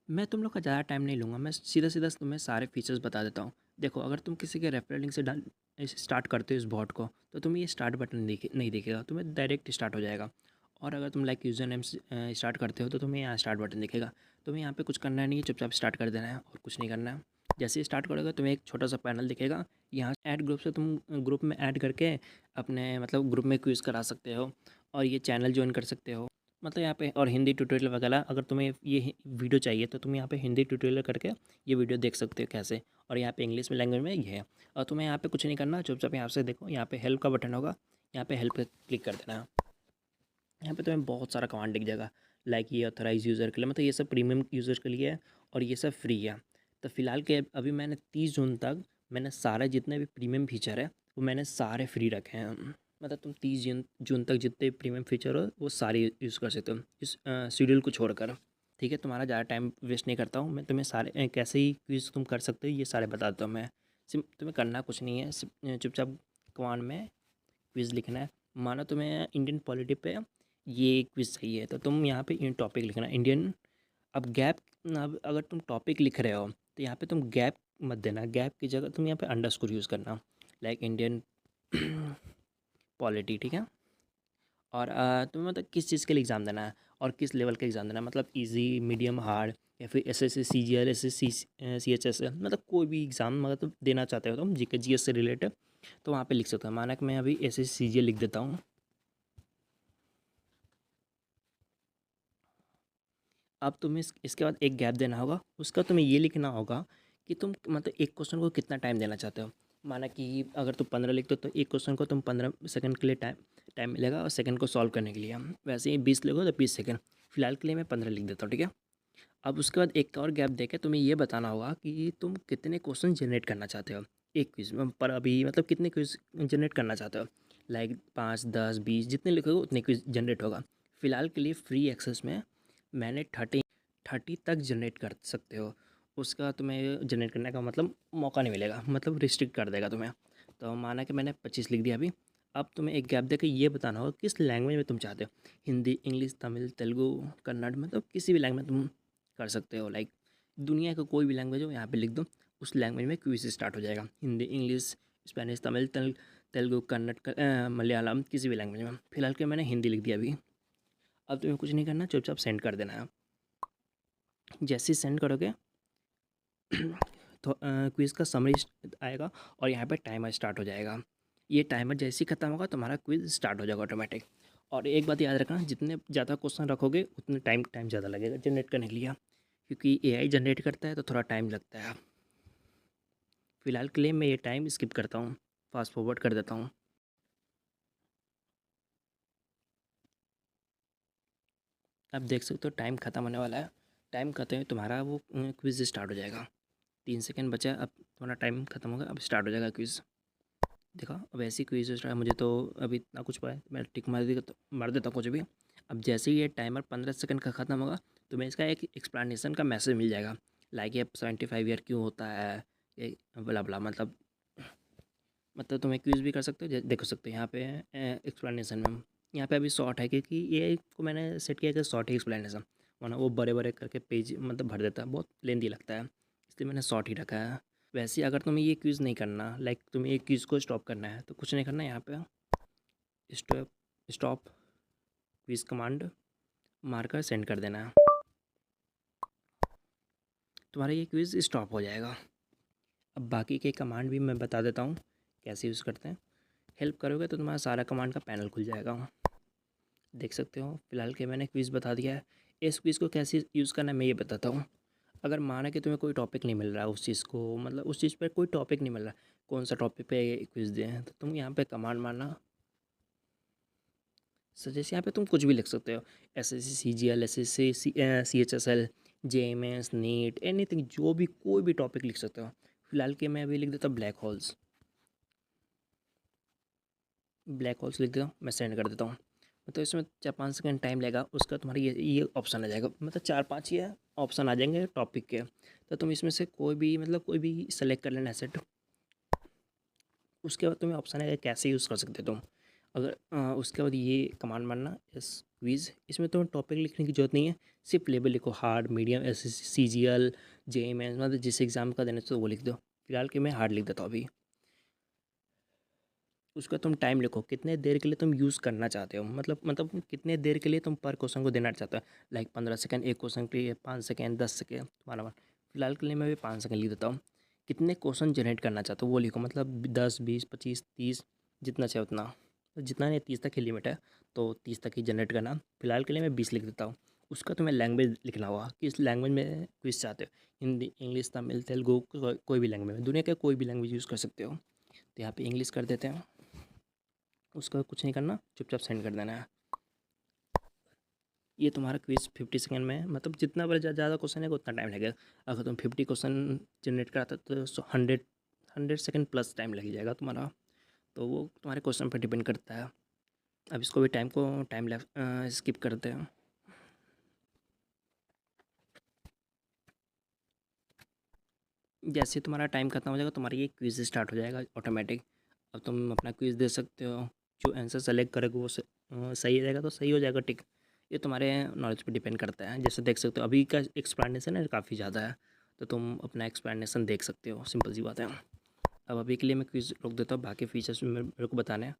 मैं तुम लोग का ज़्यादा टाइम नहीं लूँगा, मैं सीधा सीधा तुम्हें सारे फीचर्स बता देता हूँ। देखो, अगर तुम किसी के रेफरल लिंक से डाल स्टार्ट करते हो इस बॉट को, तो तुम्हें ये स्टार्ट बटन नहीं दिखेगा, तुम्हें डायरेक्ट स्टार्ट हो जाएगा। और अगर तुम लाइक यूज़र नेम से स्टार्ट करते हो तो तुम्हें यहाँ स्टार्ट बटन दिखेगा। तुम्हें यहाँ पे कुछ करना नहीं है, चुपचाप स्टार्ट कर देना है और कुछ नहीं करना है। जैसे ही स्टार्ट करोगे तुम्हें एक छोटा सा पैनल दिखेगा। यहाँ ऐड ग्रुप से तुम ग्रुप में ऐड करके अपने मतलब ग्रुप में क्विज़ करा सकते हो और ये चैनल ज्वाइन कर सकते हो। मतलब यहाँ पे और हिंदी ट्यूटोरियल वगैरह, अगर तुम्हें ये वीडियो चाहिए तो तुम यहाँ पे हिंदी ट्यूटोरियल करके ये वीडियो देख सकते हो कैसे। और यहाँ पे इंग्लिश में लैंग्वेज में ये है। और तुम्हें यहाँ पे कुछ नहीं करना, चुपचाप यहाँ से देखो, यहाँ पे हेल्प का बटन होगा, यहाँ पे हेल्प पे क्लिक कर देना है। यहाँ पे तुम्हें बहुत सारा कमांड दिख जाएगा, लाइक ये ऑथराइज यूज़र के लिए, मतलब ये सब प्रीमियम यूज़र के लिए है और ये सब फ्री है। तो फिलहाल के अभी मैंने 30 जून तक मैंने सारे जितने भी प्रीमियम फीचर है वो मैंने सारे फ्री रखे हैं। मतलब तुम 30 जून तक जितने प्रीमियम फीचर हो वो सारे यूज़ कर सकते हो इस शेड्यूल को छोड़कर। ठीक है, तुम्हारा ज़्यादा टाइम वेस्ट नहीं करता हूँ मैं, तुम्हें सारे कैसे ही क्विज़ तुम कर सकते हो ये सारे बताता हूँ मैं। सिर्फ तुम्हें करना कुछ नहीं है, चुपचाप कमांड में क्विज़ लिखना है। मानो तुम्हें इंडियन पॉलिटी पे ये क्विज़ चाहिए तो तुम यहाँ पे इन टॉपिक लिखना इंडियन। अब गैप, अब अगर तुम टॉपिक लिख रहे हो तो यहाँ पे तुम गैप मत देना, गैप की जगह तुम यहाँ पे अंडरस्कोर यूज़ करना, लाइक इंडियन पॉलिटी। ठीक है। और तुम्हें मतलब किस चीज़ के लिए एग्ज़ाम देना है और किस लेवल का एग्ज़ाम देना है, मतलब इजी, मीडियम, हार्ड, या फिर S S C G L, S S C C H S, मतलब कोई भी एग्ज़ाम मतलब देना चाहते हो तुम जी के जी एस से रिलेटेड, तो वहाँ पे लिख सकते हो। माना कि मैं अभी S S C G L लिख देता हूँ। अब तुम्हें इसके बाद एक गैप देना होगा, उसका तुम्हें ये लिखना होगा कि तुम मतलब एक क्वेश्चन को कितना टाइम देना चाहते हो। माना कि अगर तुम 15 लिखते हो तो एक क्वेश्चन को तुम 15 सेकंड के लिए टाइम टाइम मिलेगा और सेकंड को सॉल्व करने के लिए। वैसे ही 20 लिखो तो 20 सेकंड। फिलहाल के लिए मैं 15 लिख देता हूँ, ठीक है। अब उसके बाद एक और गैप देके तुम्हें ये बताना होगा कि तुम कितने क्वेश्चन जनरेट करना चाहते हो एक क्विज में, पर अभी मतलब कितने क्विज जनरेट करना चाहते हो। लाइक 5, 10, 20 जितने लिखोगे उतने क्विज जनरेट होगा। फिलहाल के लिए फ्री एक्सेस में मैंने 30 तक जनरेट कर सकते हो। उसका तुम्हें जनरेट करने का मतलब मौका नहीं मिलेगा, मतलब रिस्ट्रिक्ट कर देगा तुम्हें। तो माना कि मैंने 25 लिख दिया अभी। अब तुम्हें एक गैप देकर ये बताना होगा किस लैंग्वेज में तुम चाहते हो। हिंदी, इंग्लिश, तमिल, तेलुगु, कन्नड़, मतलब किसी भी लैंग्वेज में तुम कर सकते हो। लाइक दुनिया का कोई भी लैंग्वेज हो यहाँ पे लिख दो, उस लैंग्वेज में क्विज स्टार्ट हो जाएगा। हिंदी, इंग्लिश, स्पेनिश, तमिल, तेलुगु, कन्नड़, मलयालम, किसी भी लैंग्वेज में। फिलहाल के मैंने हिंदी लिख दिया अभी। अब तुम्हें कुछ नहीं करना, चुपचाप सेंड कर देना है। जैसे ही सेंड करोगे तो क्विज़ का समरी आएगा और यहाँ पे टाइमर स्टार्ट हो जाएगा। ये टाइमर जैसे ही ख़त्म होगा तुम्हारा क्विज़ स्टार्ट हो जाएगा ऑटोमेटिक। और एक बात याद रखना, जितने ज़्यादा क्वेश्चन रखोगे उतने टाइम ज़्यादा लगेगा जनरेट करने के लिए, क्योंकि एआई जनरेट करता है तो थोड़ा टाइम लगता है। फ़िलहाल के लिए मैं ये टाइम स्किप करता हूँ, फास्ट फॉरवर्ड कर देता हूँ। अब देख सकते हो टाइम ख़त्म होने वाला है। टाइम खत्म, तुम्हारा वो क्विज़ स्टार्ट हो जाएगा। 3 सेकंड बचा है, अब तुम्हारा टाइम खत्म होगा, अब स्टार्ट हो जाएगा क्विज़। देखा, अब ऐसी क्विज रहा है, मुझे तो अभी इतना कुछ पता है, मैं टिक मार देगा तो मार देता हूँ कुछ भी। अब जैसे ही ये टाइमर 15 सेकंड का ख़त्म होगा तो मैं इसका एक एक्सप्लेनेशन का मैसेज मिल जाएगा, लाइक ये 75 ईयर क्यों होता है, ये बला बला, मतलब तुम्हें क्विज भी कर सकते हो। देख सकते हो यहाँ पे एक्सप्लेनेशन में, यहाँ पे अभी शॉर्ट है क्योंकि ये को मैंने सेट किया कि शॉर्ट ही एक्सप्लेनेशन, वरना वो बड़े बड़े करके पेज मतलब भर देता है, बहुत लेंदी लगता है, इसलिए मैंने शॉर्ट ही रखा है। वैसे ही अगर तुम्हें ये क्विज़ नहीं करना, लाइक तुम्हें ये क्विज़ को स्टॉप करना है तो कुछ नहीं करना, यहाँ पे स्टॉप स्टॉप क्विज़ कमांड मारकर सेंड कर देना है, तुम्हारा ये क्विज़ स्टॉप हो जाएगा। अब बाकी के कमांड भी मैं बता देता हूँ कैसे यूज़ करते हैं। हेल्प करोगे तो तुम्हारा सारा कमांड का पैनल खुल जाएगा, देख सकते हो। फिलहाल के मैंने क्विज़ बता दिया है। इस क्विज़ को कैसे यूज़ करना है मैं ये बताता हूँ। अगर माना कि तुम्हें कोई टॉपिक नहीं मिल रहा है उस चीज़ को, मतलब उस चीज़ पर कोई टॉपिक नहीं मिल रहा, कौन सा टॉपिक पे क्विज़ दें, तो तुम यहाँ पे कमांड मारना सजेस्ट, यहाँ पे तुम कुछ भी लिख सकते हो। S S C C G L, S S C C H S L, J M S, NEET, anything, जो भी कोई भी टॉपिक लिख सकते हो। फिलहाल के मैं अभी लिख देता हूँ ब्लैक होल्स, ब्लैक होल्स लिख देता हूँ, मैं सेंड कर देता हूँ। मतलब इसमें 4-5 सेकंड टाइम लगेगा, उसका तुम्हारा ये ऑप्शन आ जाएगा, मतलब 4-5 ये ऑप्शन आ जाएंगे टॉपिक के। तो तुम इसमें से कोई भी मतलब कोई भी सेलेक्ट कर लेना सेट, उसके बाद तुम्हें ऑप्शन है कैसे यूज़ कर सकते हो तुम। अगर उसके बाद ये कमांड मारना एस क्विज़, इसमें तुम्हें टॉपिक लिखने की जरूरत नहीं है, सिर्फ लेवल लिखो, hard medium S C G L J M S, मतलब जिस एग्ज़ाम का देना तो वो लिख दो। फिलहाल कि मैं हार्ड लिख देता हूँ अभी। उसका तुम टाइम लिखो, कितने देर के लिए तुम यूज़ करना चाहते हो, मतलब कितने देर के लिए तुम पर क्वेश्चन को देना चाहते हो। लाइक 15 सेकेंड एक क्वेश्चन के लिए, 5 सेकेंड, 10 सेकेंड, तुम्हारा मन। फिलहाल के लिए मैं भी 5 सेकेंड लिख देता हूँ। कितने क्वेश्चन जनरेट करना चाहते हो वो लिखो, मतलब 10, 20, 25, 30, जितना चाहे उतना। तो जितना नहीं, 30 तक ही लिमिट है, तो 30 तक ही जनरेट करना। फिलहाल के लिए मैं 20 लिख देता हूँ। उसका तुम्हें लैंग्वेज लिखना होगा, किस लैंग्वेज में क्विज चाहते हो। हिंदी, इंग्लिश, तमिल, तेलुगु, कोई भी लैंग्वेज में, दुनिया का कोई भी लैंग्वेज यूज़ कर सकते हो। तो यहाँ पे इंग्लिश कर देते हैं। उसका कुछ नहीं करना, चुपचाप सेंड कर देना है। ये तुम्हारा क्विज 50 सेकेंड में है, मतलब जितना बड़ा ज़्यादा क्वेश्चन है उतना टाइम लगेगा। अगर तुम 50 क्वेश्चन जनरेट कराते तो 100 सेकेंड प्लस टाइम लग जाएगा तुम्हारा। तो वो तुम्हारे क्वेश्चन पर डिपेंड करता है। अब इसको भी टाइम स्किप करते हैं। जैसे तुम्हारा टाइम खत्म हो जाएगा, तुम्हारा ये क्विज स्टार्ट हो जाएगा ऑटोमेटिक। अब तुम अपना क्विज दे सकते हो। जो आंसर सेलेक्ट करेगा वो सही रहेगा तो सही हो जाएगा, टिक। ये तुम्हारे नॉलेज पे डिपेंड करता है। जैसे देख सकते हो अभी का एक्सप्लेनेशन है काफ़ी ज़्यादा है, तो तुम अपना एक्सप्लेनेशन देख सकते हो, सिंपल सी बात है। अब अभी के लिए मैं क्विज रोक देता हूँ, बाकी फीचर्स मेरे को बताने हैं,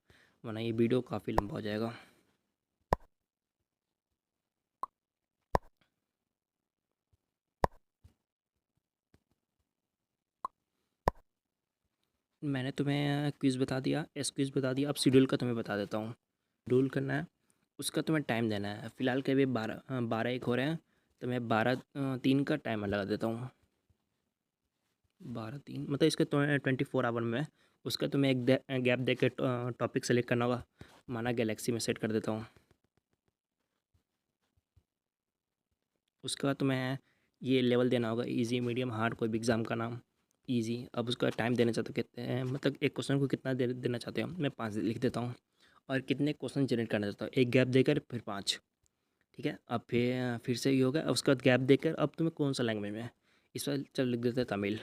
वरना ये वीडियो काफ़ी लंबा हो जाएगा। मैंने तुम्हें क्विज़ बता दिया, एस क्विज़ बता दिया। अब शेड्यूल का तुम्हें बता देता हूँ। शेड्यूल करना है, उसका तुम्हें टाइम देना है। फ़िलहाल के अभी 12 1 हो रहे हैं, तो मैं 12 3 का टाइमर लगा देता हूँ। 12 3 मतलब इसके तो 24 आवर में है। उसका तुम्हें एक गैप दे के टॉपिक सेलेक्ट करना होगा। माना गैलेक्सी में सेट कर देता हूँ। उसका तुम्हें ये लेवल देना होगा, इजी, मीडियम, हार्ड, कोई भी एग्ज़ाम का नाम। इजी। अब उसका टाइम देना चाहते हो, कितने हैं, मतलब एक क्वेश्चन को कितना देर देना चाहते हो, मैं 5 लिख देता हूँ। और कितने क्वेश्चन जनरेट करना चाहता हूँ, एक गैप देकर फिर 5। ठीक है। अब फिर से ये होगा। अब उसके बाद गैप देकर अब तुम्हें कौन सा लैंग्वेज में है, इस बार चल लिख देते हैं तमिल।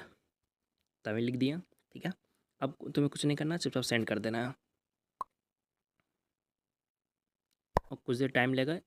तमिल लिख दिया। ठीक है। अब तुम्हें कुछ नहीं करना, सिर्फ सेंड कर देना है। और कुछ देर टाइम लेगा।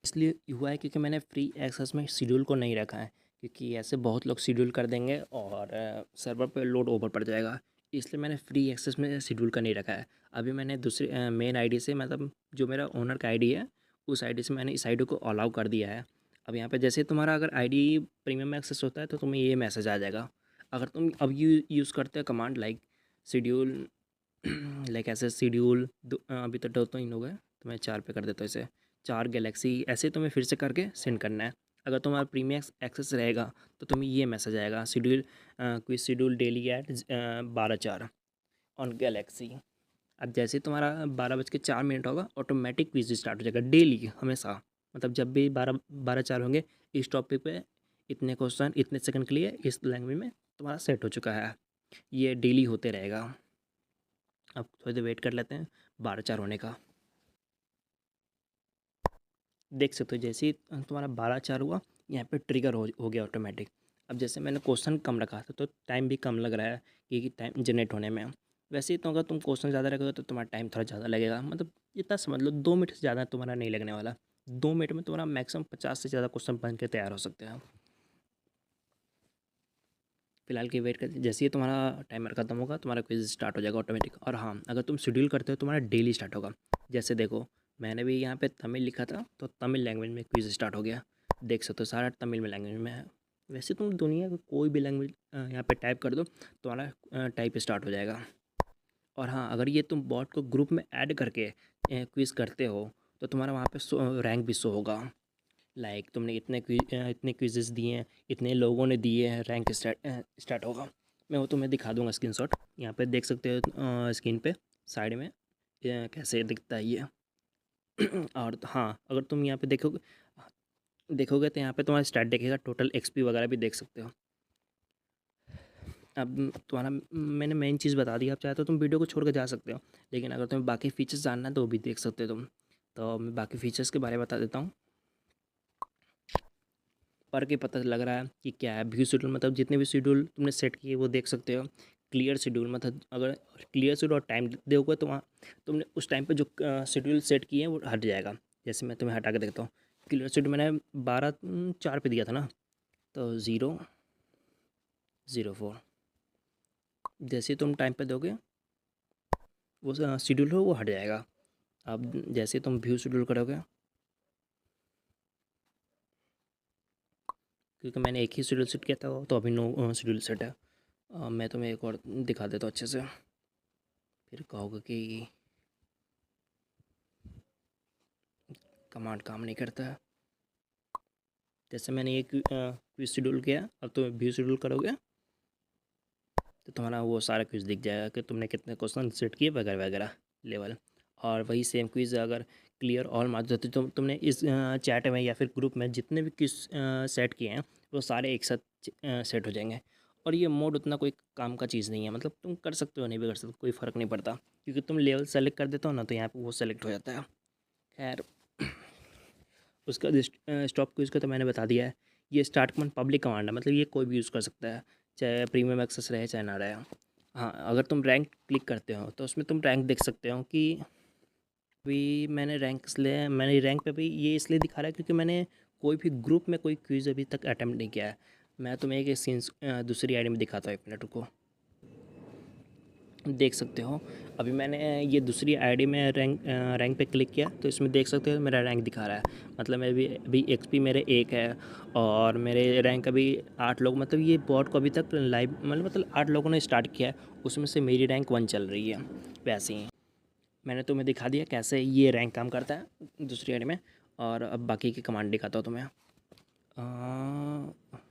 इसलिए हुआ है क्योंकि मैंने फ्री एक्सेस में शेड्यूल को नहीं रखा है, क्योंकि ऐसे बहुत लोग शेड्यूल कर देंगे और सर्वर पर लोड ओवर पड़ जाएगा। इसलिए मैंने फ्री एक्सेस में शेड्यूल का नहीं रखा है। अभी मैंने दूसरे मेन आईडी से, मतलब जो मेरा ओनर का आईडी है, उस आईडी से मैंने इस आईडी को अलाउ कर दिया है। अब यहाँ पे जैसे तुम्हारा अगर आईडी प्रीमियम में एक्सेस होता है तो तुम्हें ये मैसेज आ जाएगा। अगर तुम अब यूज़ करते हो कमांड लाइक शेड्यूल, लाइक ऐसे शेड्यूल, अभी तो 2 3 हो गए, तो मैं 4 पे कर देता हूँ इसे। 4 गैलेक्सी, ऐसे तुम्हें फिर से करके सेंड करना है। अगर तुम्हारा प्रीमियम एक्सेस रहेगा तो तुम्हें ये मैसेज आएगा, schedule quiz schedule daily at 12 4 on galaxy. अब जैसे ही तुम्हारा 12:04 होगा, ऑटोमेटिक क्विज स्टार्ट हो जाएगा डेली, हमेशा। मतलब जब भी 12 12 4 होंगे, इस टॉपिक पे इतने क्वेश्चन इतने सेकंड के लिए इस लैंग्वेज में तुम्हारा सेट हो चुका है। ये डेली होते रहेगा। अब थोड़ी देर वेट कर लेते हैं 12 4 होने का। देख सकते हो जैसे ही तुम्हारा 12 4 हुआ, यहाँ पे ट्रिगर हो गया ऑटोमेटिक। अब जैसे मैंने क्वेश्चन कम रखा था तो टाइम भी कम लग रहा है, क्योंकि टाइम जनरेट होने में। वैसे ही तो अगर तुम क्वेश्चन ज़्यादा रखोगे तो तुम्हारा टाइम थोड़ा ज़्यादा लगेगा, मतलब इतना समझ लो 2 मिनट से ज़्यादा तुम्हारा नहीं लगने वाला। 2 मिनट में तुम्हारा मैक्सिमम 50 से ज़्यादा क्वेश्चन बन के तैयार हो सकते हैं। फिलहाल की वेट करते, जैसे ही तुम्हारा टाइमर खत्म होगा तुम्हारा क्विज स्टार्ट हो जाएगा ऑटोमेटिक। और हाँ, अगर तुम शेड्यूल करते हो तो तुम्हारा डेली स्टार्ट होगा। जैसे देखो, मैंने भी यहाँ पे तमिल लिखा था तो तमिल लैंग्वेज में क्विज स्टार्ट हो गया। देख सकते हो सारा तमिल में लैंग्वेज में है। वैसे तुम दुनिया का कोई भी लैंग्वेज यहाँ पे टाइप कर दो, तुम्हारा टाइप स्टार्ट हो जाएगा। और हाँ, अगर ये तुम बॉट को ग्रुप में ऐड करके क्विज़ करते हो तो तुम्हारा वहाँ पे रैंक भी शो होगा। लाइक तुमने इतने क्विज़ेस दिए हैं, इतने लोगों ने दिए हैं, रैंक स्टार्ट होगा। मैं वो तुम्हें दिखा दूंगा स्क्रीनशॉट, यहाँ पे देख सकते हो स्क्रीन पे साइड में कैसे दिखता है ये। और हाँ, अगर तुम यहाँ पे देखोगे देखोगे तो यहाँ पे तुम्हारा स्टार्ट दिखेगा, टोटल एक्सपी वगैरह भी देख सकते हो। अब तुम्हारा मैंने मेन चीज़ बता दी। आप चाहे तो तुम वीडियो को छोड़ कर जा सकते हो, लेकिन अगर तुम्हें बाकी फीचर्स जानना है तो वो भी देख सकते हो तुम। तो मैं बाकी फीचर्स के बारे में बता देता हूँ। पढ़ के पता लग रहा है कि क्या है व्यू शेड्यूल, मतलब जितने भी शेड्यूल तुमने सेट किए वो देख सकते हो। क्लियर शेड्यूल, मतलब अगर क्लियर शेड्यूल और टाइम दोगे तो वहाँ तुमने उस टाइम पे जो शेड्यूल सेट किए हैं वो हट जाएगा। जैसे मैं तुम्हें हटा के देखता हूँ, क्लियर शेड्यूल मैंने 12:04 पे दिया था ना, तो 0:04 जैसे तुम टाइम पे दोगे वो शेड्यूल हो वो हट जाएगा। अब जैसे तुम व्यू शेड्यूल करोगे, क्योंकि मैंने एक ही शेड्यूल सेट किया था तो अभी नो शेड्यूल सेट है। मैं तुम्हें एक और दिखा देता हूँ अच्छे से, फिर कहोगे कि कमांड काम नहीं करता है। जैसे मैंने एक क्विज शेड्यूल किया, अब तुम व्यू शेड्यूल करोगे तो तुम्हारा वो सारा क्विज दिख जाएगा कि तुमने कितने क्वेश्चन सेट किए वगैरह वगैरह लेवल। और वही सेम क्विज अगर क्लियर ऑल मार्क्स देते तो तुमने इस चैट में या फिर ग्रुप में जितने भी क्विज सेट किए हैं वो सारे एक साथ सेट हो जाएंगे। और ये मोड उतना कोई काम का चीज़ नहीं है, मतलब तुम कर सकते हो नहीं भी कर सकते, कोई फ़र्क नहीं पड़ता, क्योंकि तुम लेवल सेलेक्ट कर देते हो ना तो यहाँ पे वो सेलेक्ट हो जाता है। खैर, उसका स्टॉप क्विज का तो मैंने बता दिया है। ये स्टार्ट कमांड पब्लिक कमांड है, मतलब ये कोई भी यूज़ कर सकता है, चाहे प्रीमियम एक्सेस रहे चाहे ना रहे। हाँ, अगर तुम रैंक क्लिक करते हो तो उसमें तुम रैंक देख सकते हो कि अभी मैंने रैंक इसलिए मैंने रैंक पे भी ये इसलिए दिखा रहा है क्योंकि मैंने कोई भी ग्रुप में कोई क्विज़ अभी तक अटेम्प्ट नहीं किया है। मैं तुम्हें एक सीन्स दूसरी आईडी में दिखाता हूँ, एक मिनट रुको। देख सकते हो अभी मैंने ये दूसरी आईडी में रैंक पे क्लिक किया तो इसमें देख सकते हो मेरा रैंक दिखा रहा है, मतलब मैं अभी एक्सपी मेरे 1 है और मेरे रैंक अभी 8 लोग, मतलब ये बॉट को अभी तक लाइव मतलब 8 लोगों ने स्टार्ट किया है, उसमें से मेरी रैंक 1 चल रही है। वैसे ही मैंने तुम्हें दिखा दिया कैसे ये रैंक काम करता है दूसरी आईडी में। और अब बाकी की कमांड दिखाता हूँ तुम्हें।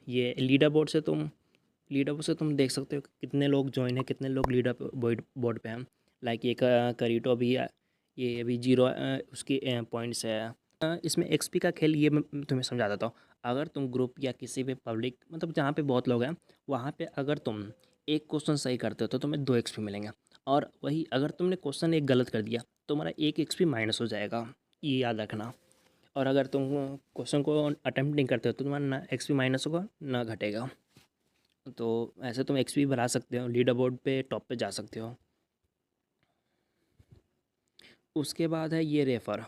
ये लीडर बोर्ड से तुम देख सकते हो कि कितने लोग ज्वाइन है, कितने लोग लीडर बोर्ड पे हैं। लाइक ये करीटो भी है, ये अभी 0 उसकी पॉइंट्स है। इसमें एक्सपी का खेल ये मैं तुम्हें समझा देता हूँ। अगर तुम ग्रुप या किसी भी पब्लिक मतलब जहाँ पे बहुत लोग हैं वहाँ पे अगर तुम एक क्वेश्चन सही करते हो तो तुम्हें 2 एक्सपी मिलेंगे, और वही अगर तुमने क्वेश्चन एक गलत कर दिया तो तुम्हारा 1 एक्सपी माइनस हो जाएगा, ये याद रखना। और अगर तुम क्वेश्चन को अटेम्प्ट नहीं करते हो तो तुम्हारा ना एक्सपी माइनस होगा ना घटेगा। तो ऐसे तुम एक्सपी बढ़ा सकते हो, लीडर बोर्ड पे टॉप पे जा सकते हो। उसके बाद है ये रेफ़र।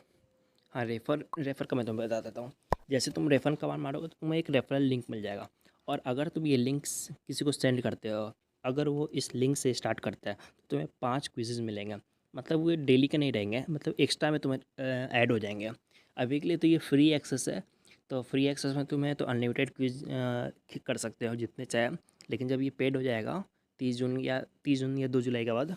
हाँ, रेफ़र रेफ़र का मैं तुम्हें बता देता हूँ। जैसे तुम रेफ़र कमांड मारोगे तो तुम्हें एक रेफरल लिंक मिल जाएगा, और अगर तुम ये लिंक्स किसी को सेंड करते हो, अगर वो इस लिंक से स्टार्ट करता है तो तुम्हें 5 क्विज़ेज़ मिलेंगे। मतलब वो डेली के नहीं रहेंगे, मतलब एक्स्ट्रा में तुम्हें ऐड हो जाएंगे। अभी के लिए तो ये फ्री एक्सेस है, तो फ्री एक्सेस में तुम्हें तो अनलिमिटेड क्विज़ कर सकते हो जितने चाहे। लेकिन जब ये पेड हो जाएगा 30 जून या 2 जुलाई के बाद,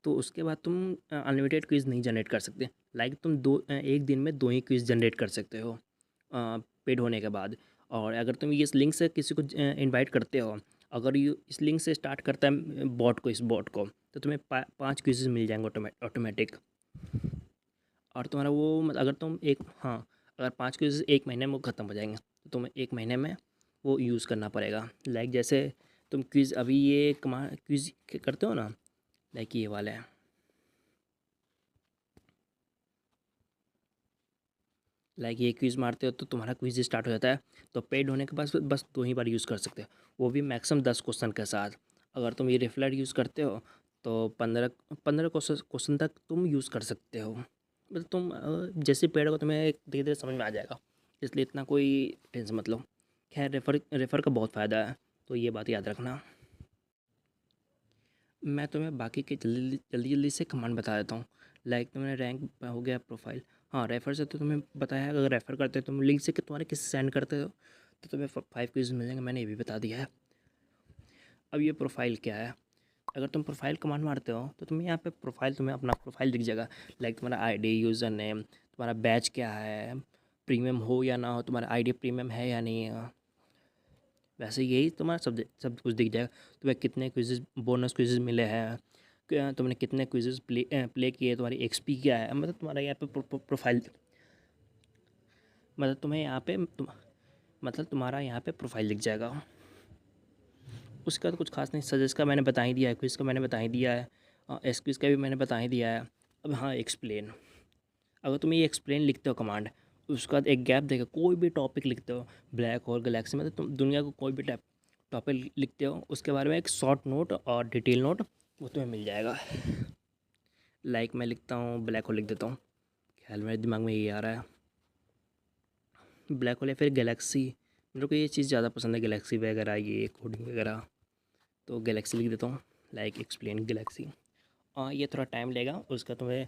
तो उसके बाद तुम अनलिमिटेड क्विज़ नहीं जनरेट कर सकते। लाइक तुम एक दिन में 2 ही क्विज़ जनरेट कर सकते हो पेड होने के बाद। और अगर तुम इस लिंक से किसी को इनवाइट करते हो, अगर ये इस लिंक से स्टार्ट करता है इस बॉट को, तो तुम्हें 5 क्विज़ेज मिल जाएंगे ऑटोमेटिक। और तुम्हारा वो अगर तुम एक हाँ, अगर 5 क्विज़ 1 महीने में वो ख़त्म हो जाएंगे तो तुम्हें 1 महीने में वो यूज़ करना पड़ेगा। लाइक जैसे तुम क्विज़ अभी ये क्विज़ करते हो ना, लाइक ये वाला है, लाइक ये क्विज़ मारते हो तो तुम्हारा क्विज़ स्टार्ट हो जाता है। तो पेड होने के बाद बस 2 ही बार यूज़ कर सकते हो, वो भी मैक्सिमम 10 क्वेश्चन के साथ। अगर तुम ये रिफ्लेक्ट यूज़ करते हो तो 15 क्वेश्चन तक तुम यूज़ कर सकते हो। मतलब तुम जैसे पेड होगा तुम्हें धीरे धीरे समझ में आ जाएगा, इसलिए इतना कोई टेंशन मत लो। खैर, रेफ़र का बहुत फ़ायदा है, तो ये बात याद रखना। मैं तुम्हें बाकी के जल्दी जल्दी जल्दी से कमांड बता देता हूँ। लाइक तुमने रैंक हो गया, प्रोफाइल। हाँ, रेफ़र से तो तुम्हें बताया है, अगर रेफ़र करते हो तुम लिंक से कि तुम्हारे किसी सेंड करते हो तो तुम्हें 5 क्विज़ मिलेंगे, मैंने ये भी बता दिया है। अब ये प्रोफाइल क्या है, अगर तुम प्रोफाइल कमांड मारते हो तो तुम्हें यहाँ पे प्रोफाइल तुम्हें अपना प्रोफाइल दिख जाएगा। लाइक तुम्हारा आईडी, यूज़र नेम, तुम्हारा बैच क्या है, प्रीमियम हो या ना हो, तुम्हारा आईडी प्रीमियम है या नहीं है। वैसे यही तुम्हारा सब कुछ दिख जाएगा। तुम्हें कितने क्विज़ेज़ बोनस क्विज़ेज़ मिले हैं, तुमने कितने क्विज़ेज़ प्ले किए, तुम्हारी एक्सपी क्या है, मतलब तुम्हारा यहाँ पे प्रोफाइल, मतलब तुम्हें यहाँ पे मतलब तुम्हारा यहाँ पे प्रोफाइल दिख जाएगा। उसका तो कुछ खास नहीं, सजेस्ट का मैंने बता ही दिया है, क्विज़ का मैंने बता ही दिया है, एस क्विज़ का भी मैंने बता ही दिया है। अब हाँ, एक्सप्लेन। अगर तुम ये एक्सप्लेन लिखते हो कमांड, उसके बाद एक गैप देगा, कोई भी टॉपिक लिखते हो, ब्लैक होल, गैलेक्सी, मतलब तुम दुनिया को कोई भी टॉपिक लिखते हो उसके बारे में एक शॉर्ट नोट और डिटेल नोट वो तुम्हें मिल जाएगा। लाइक मैं लिखता हूँ ब्लैक होल लिख देता हूँ, ख्याल मेरे दिमाग में ये आ रहा है ब्लैक होल या फिर गैलेक्सी। मेरे को ये चीज़ ज़्यादा पसंद है, गैलेक्सी वगैरह ये कोडिंग वगैरह। तो गैलेक्सी लिख देता हूँ, लाइक एक्सप्लेन गैलेक्सी। और ये थोड़ा टाइम लेगा उसका, तुम्हें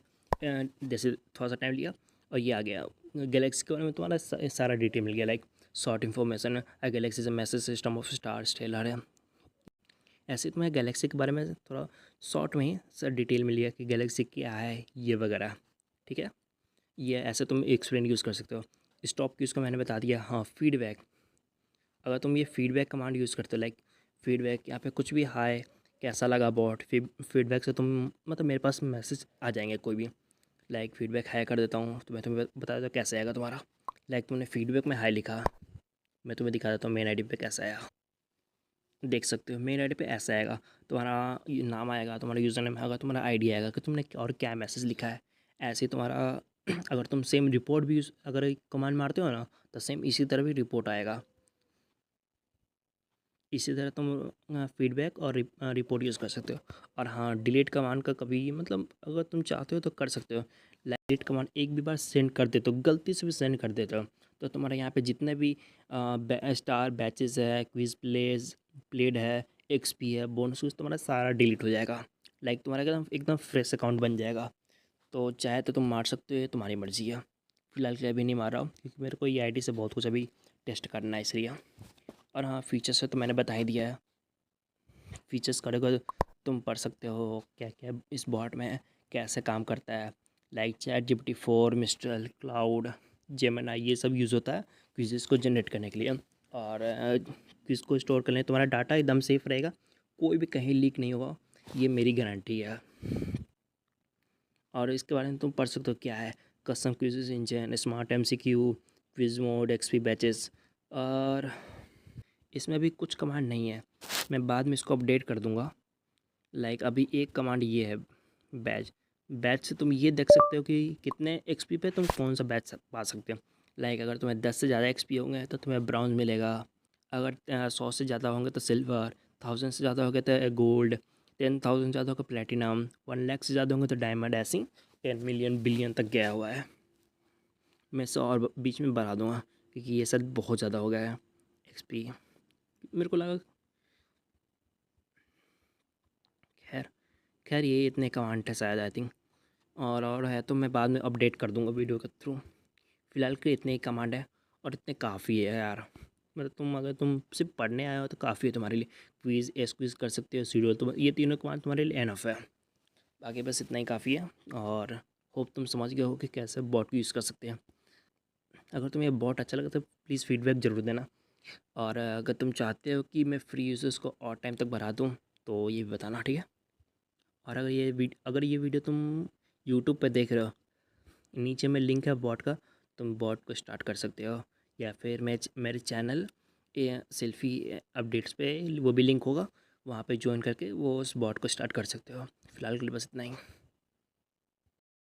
जैसे थोड़ा सा टाइम लिया और ये आ गया। गैलेक्सी के बारे में तुम्हारा सारा डिटेल मिल गया, like short information, galaxy is a message system of star stellar है। ऐसे तुम्हें गैलेक्सी के बारे में थोड़ा शॉर्ट में ही सर डिटेल मिल गया कि गैलेक्सी क्या है ये वगैरह। ठीक है, ये ऐसे तुम एक्सप्लेन यूज़ कर सकते हो। स्टॉप की उसका मैंने बता दिया। हाँ, फीडबैक, अगर तुम ये फीडबैक कमांड यूज़ करते हो, लाइक फीडबैक यहाँ पे कुछ भी, हाय कैसा लगा बॉट, फीडबैक से तुम मतलब मेरे पास मैसेज आ जाएंगे कोई भी। लाइक फीडबैक हाई कर देता हूँ तो मैं तुम्हें बता देता हूँ कैसे आएगा तुम्हारा। लाइक तुमने फीडबैक में हाई लिखा, मैं तुम्हें दिखा देता हूँ मेन आईडी पे कैसा आया। देख सकते हो मेन आईडी पे ऐसा आएगा, तुम्हारा नाम आएगा, तुम्हारा यूज़र नेम आएगा, तुम्हारा आईडी आएगा कि तुमने और क्या मैसेज लिखा है। ऐसे ही तुम्हारा अगर तुम सेम रिपोर्ट भी अगर कमांड मारते हो ना तो सेम इसी तरह भी रिपोर्ट आएगा। इसी तरह तुम फीडबैक और रिपोर्ट यूज़ कर सकते हो। और हाँ, डिलीट कमांड का कभी मतलब अगर तुम चाहते हो तो कर सकते हो। डिलीट कमांड एक भी बार सेंड कर देते हो, गलती से भी सेंड कर देते हो, तो तुम्हारे यहाँ पे जितने भी स्टार बैचेस है, क्विज प्लेड है, एक्सपी है, बोनस, तुम्हारा सारा डिलीट हो जाएगा। लाइक तुम्हारा एकदम एकदम फ्रेश अकाउंट बन जाएगा। तो चाहे तो तुम मार सकते हो, ये तुम्हारी मर्ज़ी है। फिलहाल के लिए अभी नहीं मार रहा हूँ क्योंकि मेरे को ये आईडी से बहुत कुछ अभी टेस्ट करना है इसलिए। और हाँ, फीचर्स से तो मैंने बता ही दिया है। फीचर्स करोगे तो तुम पढ़ सकते हो क्या क्या इस बॉट में कैसे काम करता है। Like chat GPT-4, mistral, cloud, Gemini, ये सब यूज़ होता है क्विज़ेस को जनरेट करने के लिए। और क्विज़ को स्टोर करने तुम्हारा डाटा एकदम सेफ रहेगा, कोई भी कहीं लीक नहीं होगा, ये मेरी गारंटी है। और इसके बारे में तुम पढ़ सकते हो क्या है, custom quizzes engine, smart MCQ, quiz mode, XP batches. और इसमें अभी कुछ कमांड नहीं है, मैं बाद में इसको अपडेट कर दूंगा। लाइक अभी एक कमांड ये है बैच। बैच से तुम ये देख सकते हो कि कितने एक्सपी पे तुम कौन सा बैच पा सकते हो। लाइक अगर तुम्हें 10 से ज़्यादा एक्सपी होंगे तो तुम्हें ब्राउन मिलेगा, अगर 100 से ज़्यादा होंगे तो सिल्वर, 1000 से ज़्यादा होंगे तो गोल्ड, 10,000 से ज़्यादा होगा प्लेटिनम, 1 लाख से ज़्यादा होंगे तो डायमंड। ऐसी 10 मिलियन बिलियन तक गया हुआ है। मैं इसे और बीच में बढ़ा दूँगा क्योंकि ये सब बहुत ज़्यादा हो गया है एक्सपी, मेरे को लगा। खैर खैर ये इतने कमांड है शायद, आई थिंक। और है तो मैं बाद में अपडेट कर दूंगा वीडियो के थ्रू। फ़िलहाल के इतने ही कमांड है और इतने काफ़ी है यार। मतलब तुम अगर तुम सिर्फ पढ़ने आए हो तो काफ़ी है तुम्हारे लिए। क्विज़ एस क्विज़ कर सकते हो, सीरियल, तो ये तीनों कमांड तुम्हारे लिए एनफ है। बाकी बस इतना ही काफ़ी है। और होप तुम समझ गए हो कि कैसे बॉट को यूज़ कर सकते हैं। अगर तुम्हें ये बॉट अच्छा लगा तो प्लीज़ फीडबैक ज़रूर देना। और अगर तुम चाहते हो कि मैं फ्री यूज़र्स को और टाइम तक बढ़ा दूँ तो ये भी बताना, ठीक है। और अगर ये वीडियो तुम यूट्यूब पे देख रहे हो, नीचे में लिंक है बॉट का, तुम बॉट को स्टार्ट कर सकते हो। या फिर मेरे चैनल सेल्फ़ी अपडेट्स पे वो भी लिंक होगा, वहाँ पे ज्वाइन करके वो उस बॉट को स्टार्ट कर सकते हो। फ़िलहाल के लिए बस इतना ही।